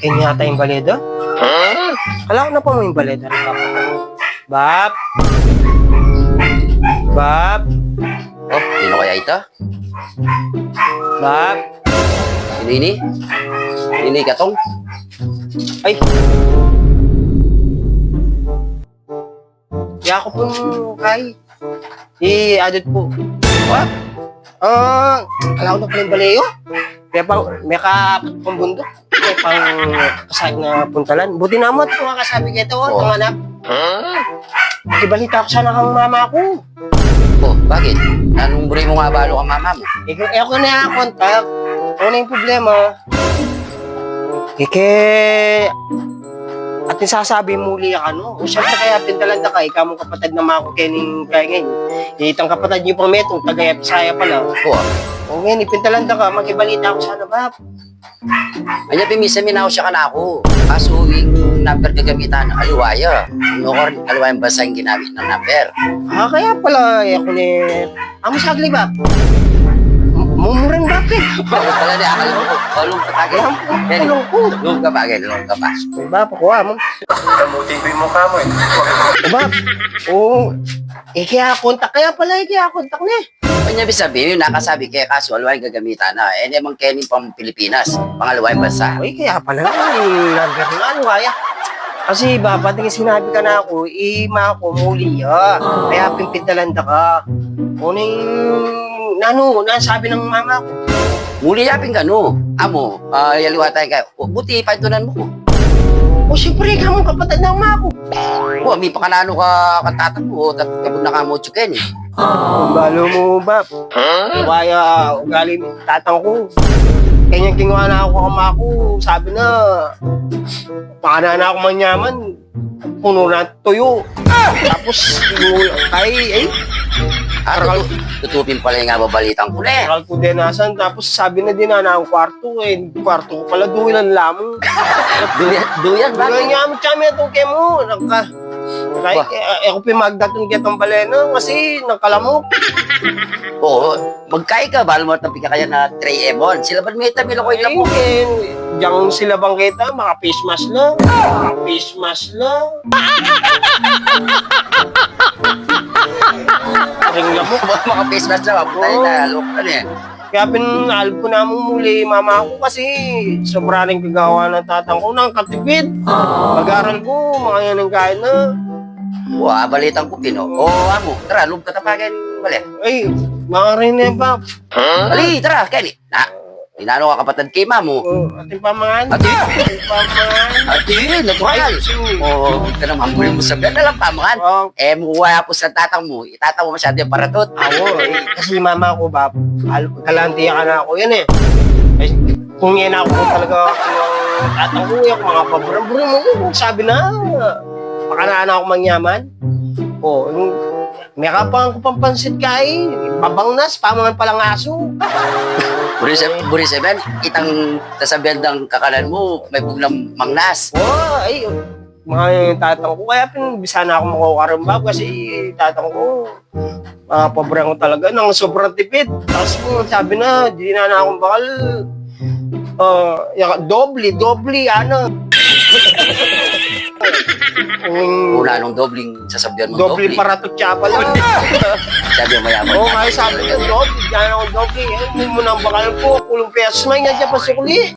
Kanya yata yung baleda? Kala ko na pa mo yung baleda. Bab? Bab? Oh, sino kaya ito? Bab? Sino ini? Ini katong? Ay! Yako po kay. I-adot po. Bab? Kala ko na pala yung baleyo. Kaya pang, may pambundok. May pang kasahig na puntalan. Buti naman ito nga kasabi kayo ito, Oh. itong anak. Ibalita ko sana kang mama ko. Oh, bakit? Anong buri mo nga balo ang mama mo? Ako na yung kontak. Ano na yung problema? Atin sasabi muli ka, no? O syempre kaya atin talanda ka, ikaw mong kapatid na mako kening kaya ngayon. Itang kapatid niyo prometong, tagaya Pisaya pala. Oh, O ngayon, ipintalanda ka, makibalita ako sana ba? anya pimisa-min ako siya ka na ako. Kaso yung number gagamitan, aliwaya. Ano ko rin, aliwaya ba sa ginamit ng number? Kaya pala, ako ni... Amo sagli ba? Mumurang ba, pe? Bakit pala di akal mo? Tulong ka tagay. Tulong ko. Tulong ka bagay, tulong ka pa. Ba, pakuha mo. Kamutin ko yung mukha mo eh. O ba? Oo. Kaya kontak, kaya pala, kaya kontak na eh. Kanya sabihin, nakasabi kaya kaso aliwaya gagamitan na. Eh, namang kening pang Pilipinas, pangalawang bansa. Ay, kaya pala, number na ano, kaya. Kasi ba, pati sinabi ka na ako, ko muli, kaya pimpintalanda ka. Ano yung, nasabi ng mama ko. Muli yapin ka no. Amo, yaliwa tayo kayo. Oh, buti paitunan mo ko. O, siyempre, ka mong kapatid ng mama ko. Oh, may pakanano ka kantatang mo, at kabog na ka mo tsuken eh. Balo mo, Bap. Kaya, ugali ng tatang ko. Kanyang kinuha na ako kama ko. Sabi na, pakana na ako manyaman. Puno na tuyo. Tapos, ay, Tutupin pala yung nga babalitang ko na eh. Akal ko din nasan. Tapos sabi na din na ang kwarto eh. Kwarto ko pala duwilan lamang. Duyan, Duwilan bakit? niya ang tsami itong kemo. Ako pimagdatong kitang balena kasi nakalamok. Oo, magkay ka, bala mo tabi ka kaya na 3 ebon. Sila ba may tabi ko ilang mo? Diyan sila bang kita, mga face mask lang. Mga face mask lang. Ring lamok. Mga face mask na, putay na, alok na eh. Kaya pinalab ko naman muli mama ko kasi sobra rin kagawa ng tatang ko ng katipid. Mag-aral ko, mga yan ang kain na. Wah, balitang ko pino. Oo, amo, tara, lug katapagan, bali. Ay, mga rin na ba? Ali, tara, kani. Na, tinano ka kapatid kay mamo. Ating pamangan. Ati, Ating pamangan. ati, natural. Oo, ito naman muli mo sabihan na lang pamangan. Eh, mukuha po sa tatang mo, itatang mo masyado yung paratot. Kasi mama ko ba, kalantiya ka na ako yan eh. Ay, kung yan ako talaga yung tatang ko, yung mga pabrang-brang mo, sabi na, pakanaan ako mangyaman. May kapang pampansit ka eh, babangnas, pamangan palang aso. Buri seven, itang sasabihan ng kakalan mo, may buglang mangnas. Ay, mga yung tatang ko, kaya bisa na ako makukarambab kasi tatang ko, pabrang ko talaga ng sobrang tipid. Tapos sabi na, di na akong bakal, doble, ano. Una nung dobling sasabihan mo Doble dobling. para to tsapa lang. Sabi mo mayaman. Oo, kaya sabi niya, doble, diyan ako doble. Hindi mo nang bakal po, pulong pesos, may nga dyan pa sukli.